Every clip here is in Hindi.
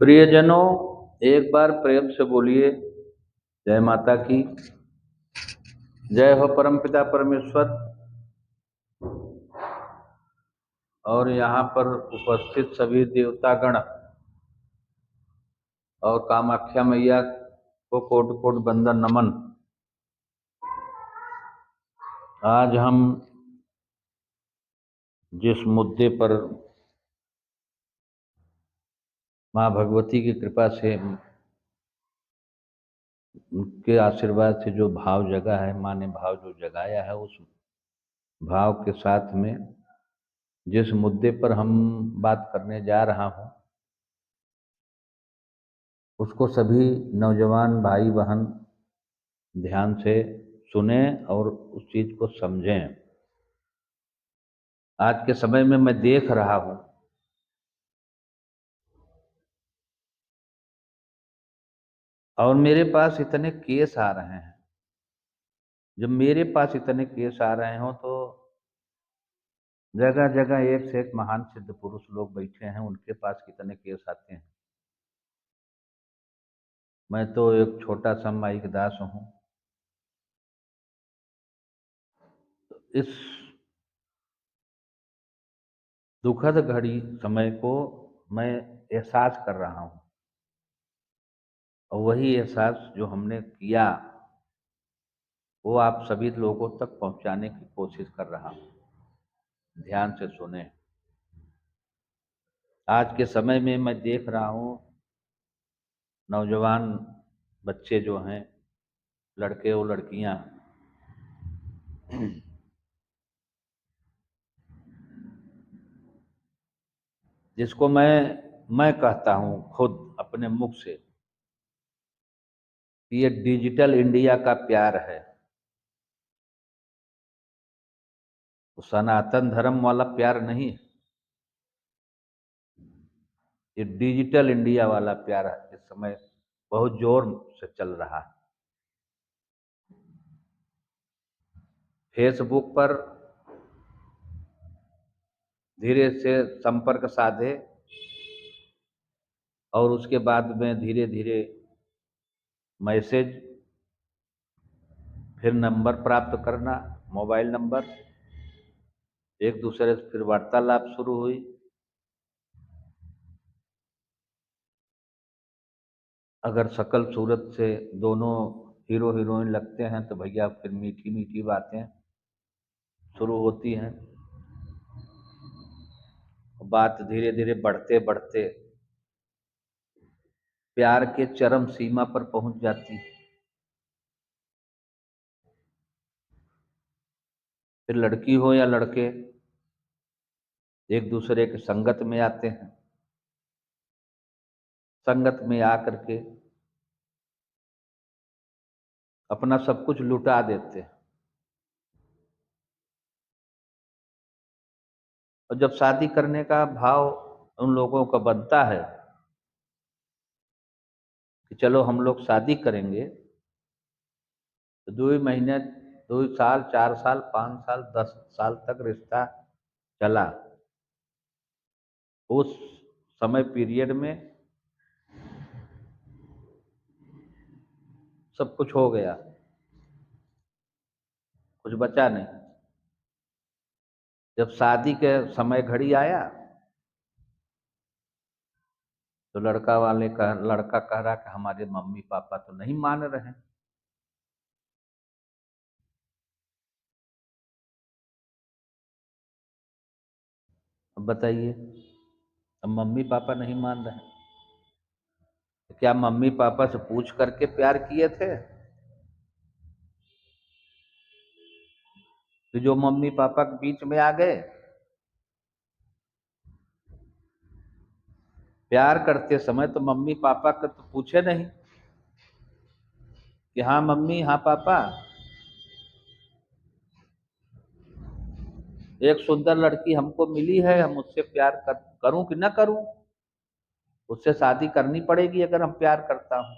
प्रियजनों, एक बार प्रेम से बोलिए जय माता की। जय हो परमपिता परमेश्वर। और यहाँ पर उपस्थित सभी देवतागण और कामाख्या मैया को कोटि कोटि बंदन नमन। आज हम जिस मुद्दे पर माँ भगवती की कृपा से, उनके आशीर्वाद से जो भाव जगा है, माँ ने भाव जो जगाया है, उस भाव के साथ में जिस मुद्दे पर हम बात करने जा रहा हूँ, उसको सभी नौजवान भाई बहन ध्यान से सुने और उस चीज को समझें। आज के समय में मैं देख रहा हूँ और मेरे पास इतने केस आ रहे हैं। जब मेरे पास इतने केस आ रहे हो तो जगह जगह एक से एक महान सिद्ध पुरुष लोग बैठे हैं, उनके पास कितने केस आते हैं। मैं तो एक छोटा सा माइक दास हूँ। इस दुखद घड़ी समय को मैं एहसास कर रहा हूँ और वही एहसास जो हमने किया वो आप सभी लोगों तक पहुंचाने की कोशिश कर रहा हूँ। ध्यान से सुने। आज के समय में मैं देख रहा हूँ नौजवान बच्चे जो हैं, लड़के और लड़कियां, जिसको मैं कहता हूँ खुद अपने मुख से कि ये डिजिटल इंडिया का प्यार है। वो सनातन धर्म वाला प्यार नहीं, ये डिजिटल इंडिया वाला प्यार इस समय बहुत जोर से चल रहा है। फेसबुक पर धीरे से संपर्क साधे और उसके बाद में धीरे धीरे मैसेज, फिर नंबर प्राप्त करना, मोबाइल नंबर, एक दूसरे से फिर वार्तालाप शुरू हुई। अगर शकल सूरत से दोनों हीरो हीरोइन लगते हैं तो भैया फिर मीठी मीठी बातें शुरू होती हैं। बात धीरे धीरे बढ़ते बढ़ते प्यार के चरम सीमा पर पहुंच जाती है। फिर लड़की हो या लड़के एक दूसरे के संगत में आते हैं। संगत में आकर के अपना सब कुछ लुटा देते हैं। और जब शादी करने का भाव उन लोगों का बनता है कि चलो हम लोग शादी करेंगे, तो 2 महीने, 2 साल, 4 साल, 5 साल, 10 साल तक रिश्ता चला। उस समय पीरियड में सब कुछ हो गया, कुछ बचा नहीं। जब शादी के समय घड़ी आया तो लड़का कह रहा कि हमारे मम्मी पापा तो नहीं मान रहे हैं। अब बताइए, अब मम्मी पापा नहीं मान रहे हैं तो क्या मम्मी पापा से पूछ करके प्यार किए थे? तो जो मम्मी पापा के बीच में आ गए, प्यार करते समय तो मम्मी पापा का तो पूछे नहीं कि हाँ मम्मी, हाँ पापा, एक सुंदर लड़की हमको मिली है, हम उससे करूं कि ना करूं, उससे शादी करनी पड़ेगी अगर हम प्यार करता हूं।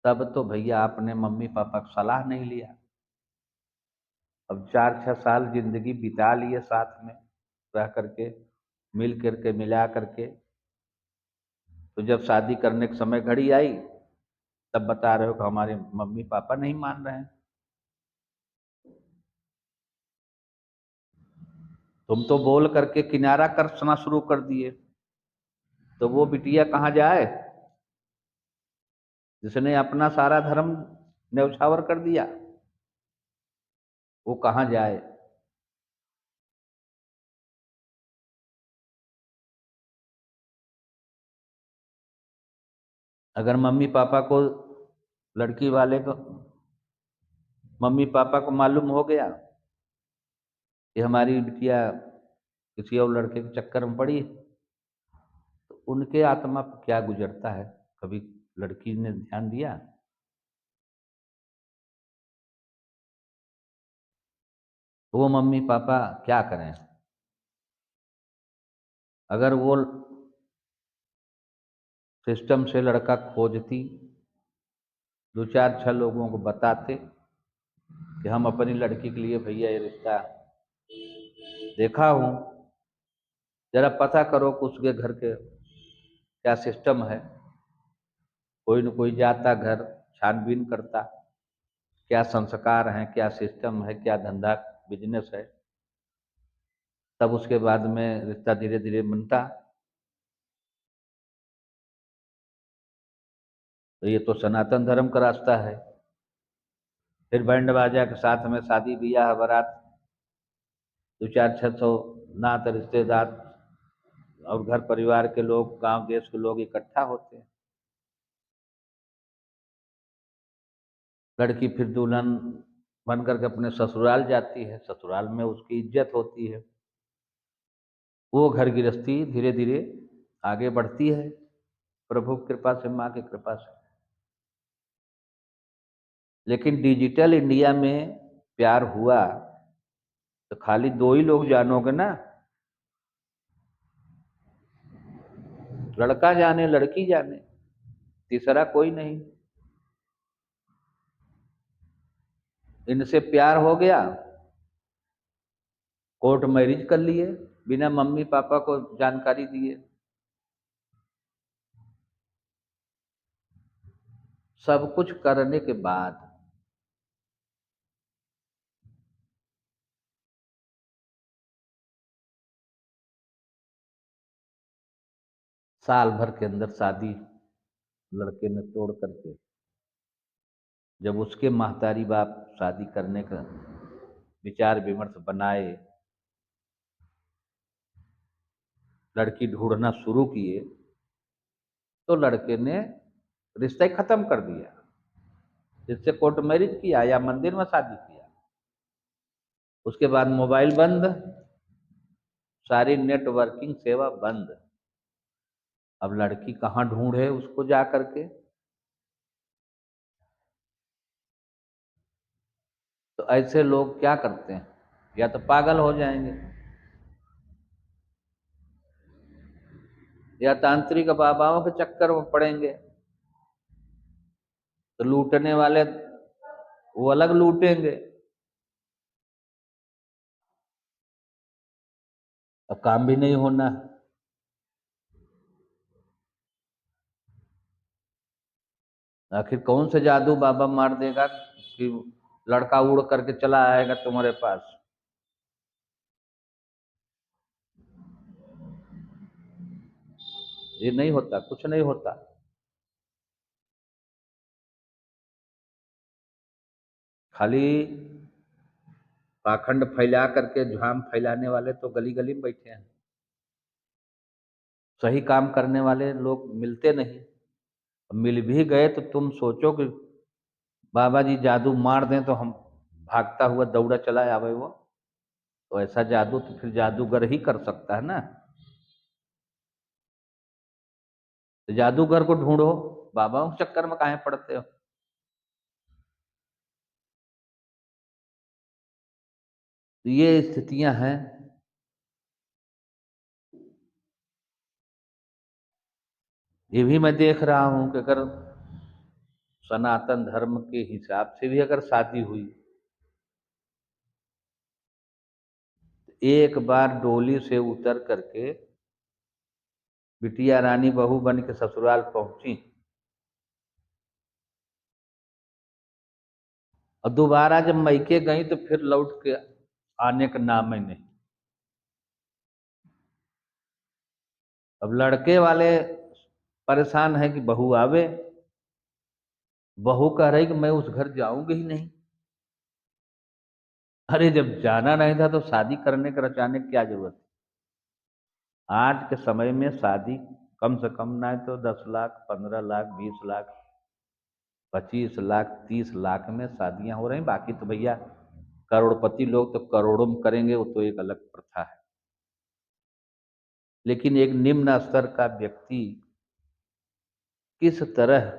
तब तो भैया आपने मम्मी पापा की सलाह नहीं लिया। अब 4-6 साल जिंदगी बिता लिए साथ में रह करके, मिल करके, मिला करके, तो जब शादी करने के समय घड़ी आई, तब बता रहे हो कि हमारे मम्मी पापा नहीं मान रहे हैं। तुम तो बोल करके किनारा करना शुरू कर दिए, तो वो बिटिया कहाँ जाए जिसने अपना सारा धर्म न्यौछावर कर दिया? वो कहाँ जाए? अगर मम्मी पापा को, लड़की वाले को, मम्मी पापा को मालूम हो गया कि हमारी बिटिया किसी और लड़के के चक्कर में पड़ी, तो उनके आत्मा पर क्या गुजरता है? कभी लड़की ने ध्यान दिया? वो मम्मी पापा क्या करें? अगर वो सिस्टम से लड़का खोजती, दो चार छह लोगों को बताते कि हम अपनी लड़की के लिए भैया ये रिश्ता देखा हूँ, जरा पता करो कि उसके घर के क्या सिस्टम है। कोई न कोई जाता घर, छानबीन करता, क्या संस्कार हैं, क्या सिस्टम है, क्या धंधा बिजनेस है, तब उसके बाद में रिश्ता धीरे धीरे बनता। तो ये तो सनातन धर्म का रास्ता है। फिर बैंड बाजा के साथ में शादी ब्याह बारात, दो चार छह सौ नात रिश्तेदार और घर परिवार के लोग, गांव देश के लोग इकट्ठा होते हैं। लड़की फिर दुल्हन बन करके अपने ससुराल जाती है, ससुराल में उसकी इज्जत होती है। वो घर गृहस्थी धीरे धीरे आगे बढ़ती है, प्रभु की कृपा से, माँ की कृपा से। लेकिन डिजिटल इंडिया में प्यार हुआ तो खाली दो ही लोग जानोगे ना, लड़का जाने लड़की जाने, तीसरा कोई नहीं। इनसे प्यार हो गया, कोर्ट मैरिज कर लिए बिना मम्मी पापा को जानकारी दिए। सब कुछ करने के बाद साल भर के अंदर शादी लड़के ने तोड़ करके, जब उसके महतारी बाप शादी करने का विचार विमर्श बनाए, लड़की ढूंढना शुरू किए, तो लड़के ने रिश्ता ही खत्म कर दिया। जिससे कोर्ट मैरिज किया या मंदिर में शादी किया, उसके बाद मोबाइल बंद, सारी नेटवर्किंग सेवा बंद। अब लड़की कहाँ ढूंढे उसको जा करके? तो ऐसे लोग क्या करते हैं, या तो पागल हो जाएंगे, या तांत्रिक बाबाओं के चक्कर में पड़ेंगे। तो लूटने वाले वो अलग लूटेंगे, अब काम भी नहीं होना। आखिर कौन से जादू बाबा मार देगा कि लड़का उड़ करके चला आएगा तुम्हारे पास? ये नहीं होता, कुछ नहीं होता। खाली पाखंड फैला करके, झाम फैलाने वाले तो गली गली में बैठे हैं। सही काम करने वाले लोग मिलते नहीं। मिल भी गए तो तुम सोचो कि बाबा जी जादू मार दें तो हम भागता हुआ दौड़ा चला आवे वो? तो ऐसा जादू तो फिर जादूगर ही कर सकता है ना। तो जादूगर को ढूंढो, बाबाओं के चक्कर में काहे पड़ते हो? तो ये स्थितियां हैं। ये भी मैं देख रहा हूं कि अगर सनातन धर्म के हिसाब से भी अगर शादी हुई, तो एक बार डोली से उतर करके बिटिया रानी बहू बन के ससुराल पहुंची और दोबारा जब मैके गई तो फिर लौट के आने का नाम ही नहीं। अब लड़के वाले परेशान है कि बहू आवे, बहू कह रही कि मैं उस घर जाऊंगी ही नहीं। अरे जब जाना नहीं था तो शादी करने के रचाने की क्या जरूरत है? आज के समय में शादी कम से कम ना है तो 10 लाख, 15 लाख, 20 लाख, 25 लाख, 30 लाख में शादियां हो रही। बाकी तो भैया करोड़पति लोग तो करोड़ों में करेंगे, वो तो एक अलग प्रथा है। लेकिन एक निम्न स्तर का व्यक्ति किस तरह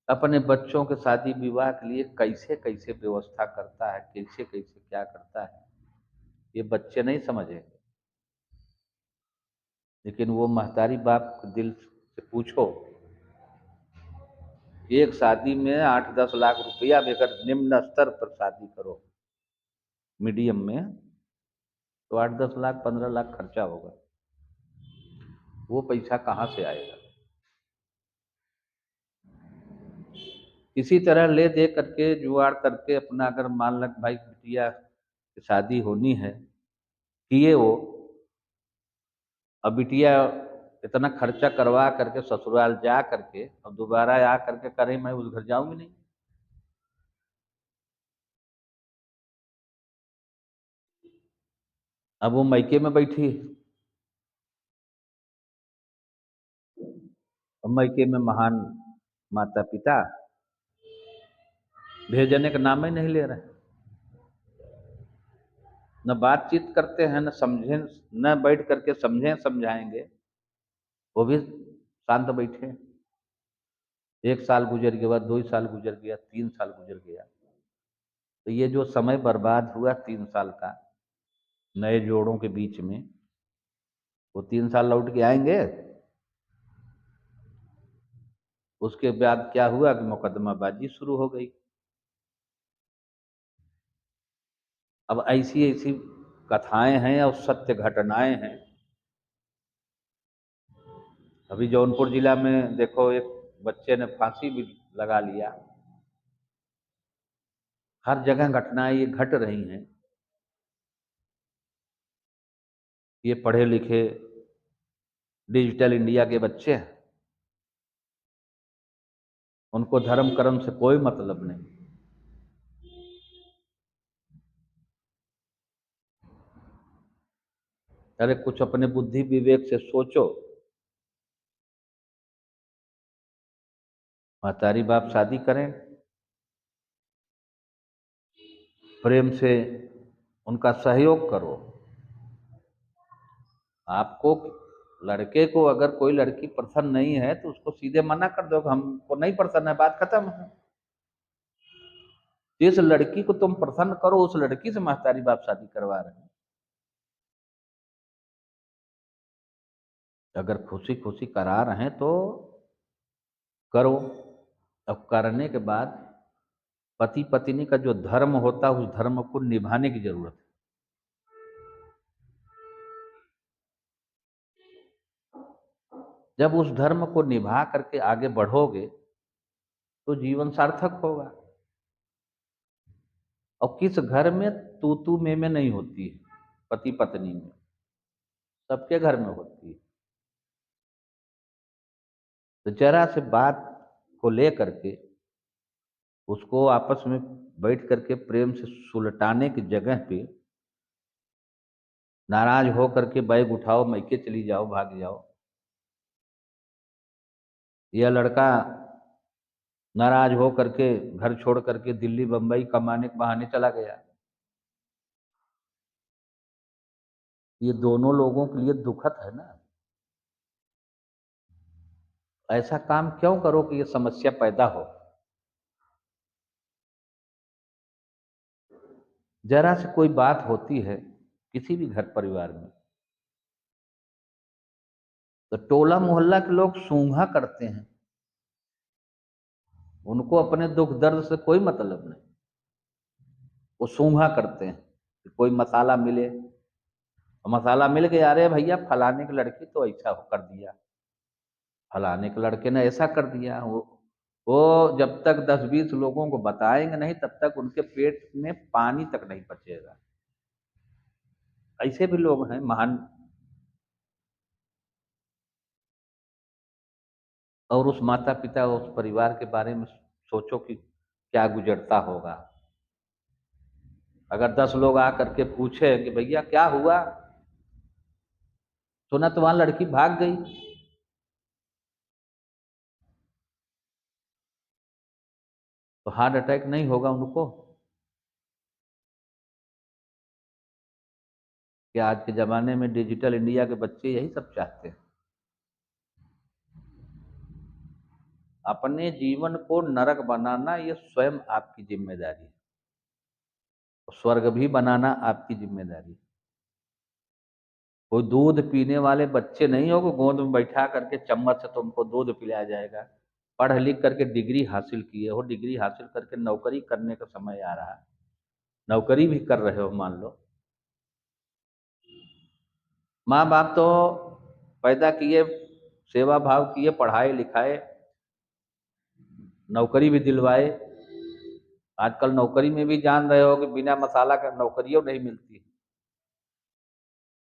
अपने बच्चों के शादी विवाह के लिए कैसे कैसे व्यवस्था करता है, कैसे कैसे क्या करता है, ये बच्चे नहीं समझे। लेकिन वो महतारी बाप के दिल से पूछो, एक शादी में 8-10 लाख रुपया भी अगर निम्न स्तर पर शादी करो मीडियम में, तो 8-10 लाख, 15 लाख खर्चा होगा। वो पैसा कहाँ से आएगा? इसी तरह ले दे करके जुगाड़ करके अपना, अगर मान लग भाई बिटिया की शादी होनी है, किए वो, अब बिटिया इतना खर्चा करवा करके ससुराल जा करके अब दोबारा आ करके करे मैं उस घर जाऊंगी नहीं। अब वो मैके में बैठी है, अब मैके में महान माता पिता भेजने का नाम ही नहीं ले रहे, न बातचीत करते हैं, न समझे, न बैठ करके समझें समझाएंगे, वो भी शांत बैठे। 1 साल गुजर गया, 2 साल गुजर गया, 3 साल गुजर गया। तो ये जो समय बर्बाद हुआ 3 साल का नए जोड़ों के बीच में, वो 3 साल लौट के आएंगे? उसके बाद क्या हुआ कि मुकदमाबाजी शुरू हो गई। अब ऐसी ऐसी कथाएं हैं और सत्य घटनाएं हैं। अभी जौनपुर जिला में देखो, एक बच्चे ने फांसी भी लगा लिया। हर जगह घटनाएं ये घट रही हैं। ये पढ़े लिखे डिजिटल इंडिया के बच्चे हैं, उनको धर्म कर्म से कोई मतलब नहीं। अरे कुछ अपने बुद्धि विवेक से सोचो। महतारी बाप शादी करें, प्रेम से उनका सहयोग करो। आपको, लड़के को अगर कोई लड़की पसंद नहीं है तो उसको सीधे मना कर दो कि हमको नहीं पसंद है, बात खत्म है। जिस लड़की को तुम पसंद करो उस लड़की से महतारी बाप शादी करवा रहे हैं। अगर खुशी खुशी करा रहे हैं तो करो। अब करने के बाद पति पत्नी का जो धर्म होता है उस धर्म को निभाने की जरूरत है। जब उस धर्म को निभा करके आगे बढ़ोगे तो जीवन सार्थक होगा। और किस घर में तू मैं नहीं होती है, पति पत्नी में, सबके घर में होती है। तो जरा से बात को लेकर के उसको आपस में बैठ करके प्रेम से सुलटाने की जगह पे नाराज हो करके बैग उठाओ, मैके चली जाओ, भाग जाओ। यह लड़का नाराज हो करके घर छोड़ करके दिल्ली बंबई कमाने के बहाने चला गया। ये दोनों लोगों के लिए दुखद है ना। ऐसा काम क्यों करो कि ये समस्या पैदा हो। जरा से कोई बात होती है किसी भी घर परिवार में तो टोला मोहल्ला के लोग सूंघा करते हैं। उनको अपने दुख दर्द से कोई मतलब नहीं, वो सूंघा करते हैं कि कोई मसाला मिले, मसाला मिल गया, अरे भैया फलाने की लड़की तो ऐसा कर दिया, फलाने के लड़के ने ऐसा कर दिया। वो जब तक 10-20 लोगों को बताएंगे नहीं तब तक उनके पेट में पानी तक नहीं पचेगा। ऐसे भी लोग हैं महान। और उस माता पिता उस परिवार के बारे में सोचो कि क्या गुजरता होगा। अगर 10 लोग आ करके पूछे कि भैया क्या हुआ, सुना तुम्हारी लड़की भाग गई, तो हार्ट अटैक नहीं होगा उनको? कि आज के जमाने में डिजिटल इंडिया के बच्चे यही सब चाहते हैं। अपने जीवन को नरक बनाना ये स्वयं आपकी जिम्मेदारी है, स्वर्ग भी बनाना आपकी जिम्मेदारी है। कोई दूध पीने वाले बच्चे नहीं हो कि गोद में बैठा करके चम्मच से तुमको दूध पिलाया जाएगा। पढ़ लिख करके डिग्री हासिल किए हो, डिग्री हासिल करके नौकरी करने का समय आ रहा है, नौकरी भी कर रहे हो मान लो। माँ बाप तो पैदा किए, सेवा भाव किए, पढ़ाए लिखाए, नौकरी भी दिलवाए। आजकल नौकरी में भी जान रहे हो कि बिना मसाला का नौकरियों नहीं मिलती,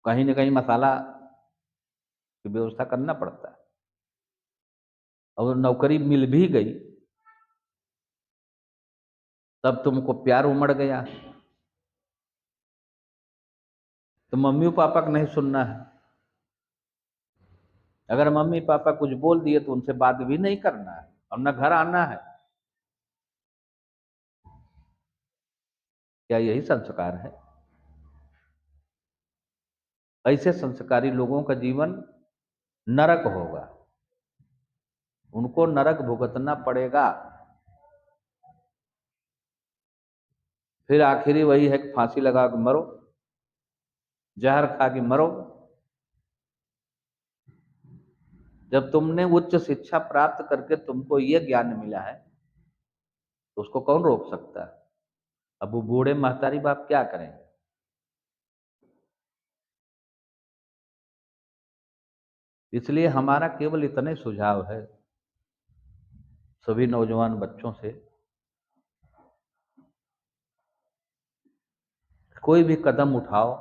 कहीं ना कहीं मसाला की व्यवस्था करना पड़ता है। और नौकरी मिल भी गई तब तुमको प्यार उमड़ गया, तो मम्मी पापा का नहीं सुनना है। अगर मम्मी पापा कुछ बोल दिए तो उनसे बात भी नहीं करना है और न घर आना है। क्या यही संस्कार है? ऐसे संस्कारी लोगों का जीवन नरक होगा, उनको नरक भुगतना पड़ेगा। फिर आखिरी वही है कि फांसी लगा के मरो, जहर खा के मरो। जब तुमने उच्च शिक्षा प्राप्त करके तुमको ये ज्ञान मिला है तो उसको कौन रोक सकता है? अब वो बूढ़े महतारी बाप क्या करेंगे? इसलिए हमारा केवल इतने सुझाव है सभी नौजवान बच्चों से, कोई भी कदम उठाओ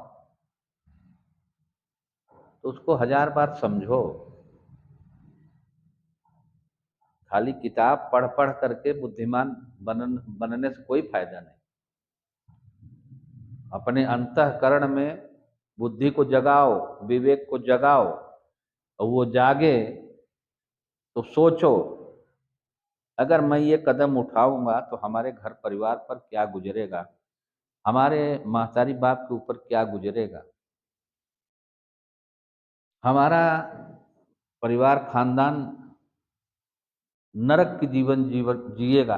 तो उसको 1000 बार समझो। खाली किताब पढ़ पढ़ करके बुद्धिमान बनने से कोई फायदा नहीं। अपने अंतःकरण में बुद्धि को जगाओ, विवेक को जगाओ, और वो जागे तो सोचो अगर मैं ये कदम उठाऊंगा तो हमारे घर परिवार पर क्या गुजरेगा, हमारे महतारी बाप के ऊपर क्या गुजरेगा, हमारा परिवार खानदान नरक की जीवन जीवन जिएगा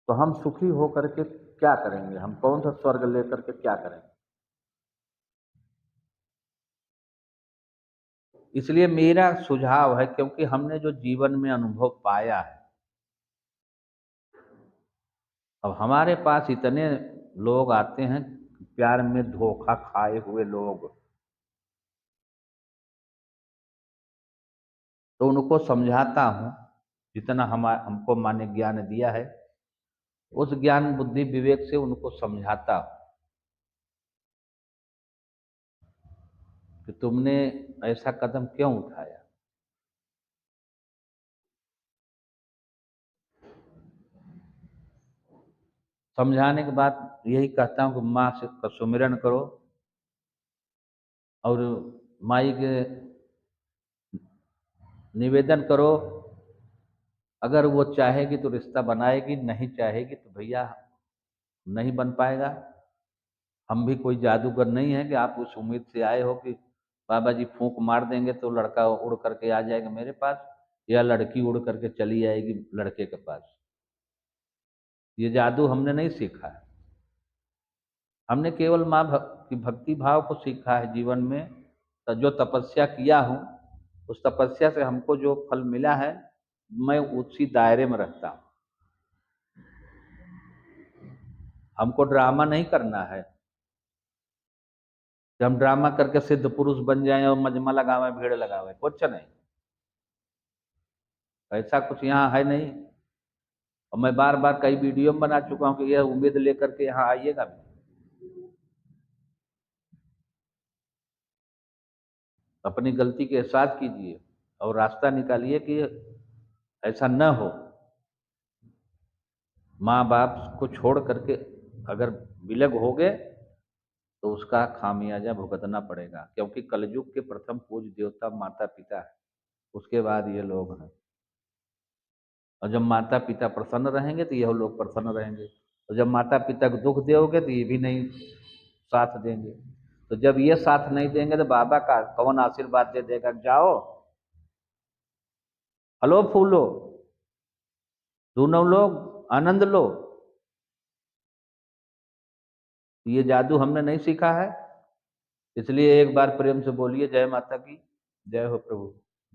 तो हम सुखी होकर के क्या करेंगे, हम कौन सा स्वर्ग लेकर के क्या करेंगे? इसलिए मेरा सुझाव है, क्योंकि हमने जो जीवन में अनुभव पाया है, अब हमारे पास इतने लोग आते हैं प्यार में धोखा खाए हुए लोग, तो उनको समझाता हूँ जितना हमको माने ज्ञान दिया है, उस ज्ञान बुद्धि विवेक से उनको समझाता हूँ कि तुमने ऐसा कदम क्यों उठाया। समझाने के बाद यही कहता हूँ कि माँ से का सुमिरन करो और माई के निवेदन करो। अगर वो चाहेगी तो रिश्ता बनाएगी, नहीं चाहेगी तो भैया नहीं बन पाएगा। हम भी कोई जादूगर नहीं है कि आप उस उम्मीद से आए हो कि बाबा जी फूंक मार देंगे तो लड़का उड़ करके आ जाएगा मेरे पास, या लड़की उड़ करके चली आएगी लड़के के पास। ये जादू हमने नहीं सीखा है। हमने केवल की भक्ति भाव को सीखा है जीवन में। तो जो तपस्या किया हूँ उस तपस्या से हमको जो फल मिला है, मैं उसी दायरे में रहता हूँ। हमको ड्रामा नहीं करना है। कि हम ड्रामा करके सिद्ध पुरुष बन जाएं और मजमा लगावे, भीड़ लगावे, कुछ नहीं। ऐसा कुछ यहाँ है नहीं। और मैं बार बार कई वीडियो में बना चुका हूँ कि यह उम्मीद लेकर के यहाँ आइएगा भी। अपनी गलती के एहसास कीजिए और रास्ता निकालिए कि ऐसा न हो। माँ बाप को छोड़ करके अगर विलग हो गए तो उसका खामियाजा भुगतना पड़ेगा, क्योंकि कलयुग के प्रथम पूज्य देवता माता पिता है, उसके बाद ये लोग हैं। और जब माता पिता प्रसन्न रहेंगे तो यह लोग प्रसन्न रहेंगे, और जब माता पिता को दुख दोगे तो ये भी नहीं साथ देंगे। तो जब ये साथ नहीं देंगे तो बाबा का कौन आशीर्वाद दे देगा, जाओ फलो फूलो, दोनों लोग आनंद लो। ये जादू हमने नहीं सीखा है। इसलिए एक बार प्रेम से बोलिए जय माता की, जय हो प्रभु।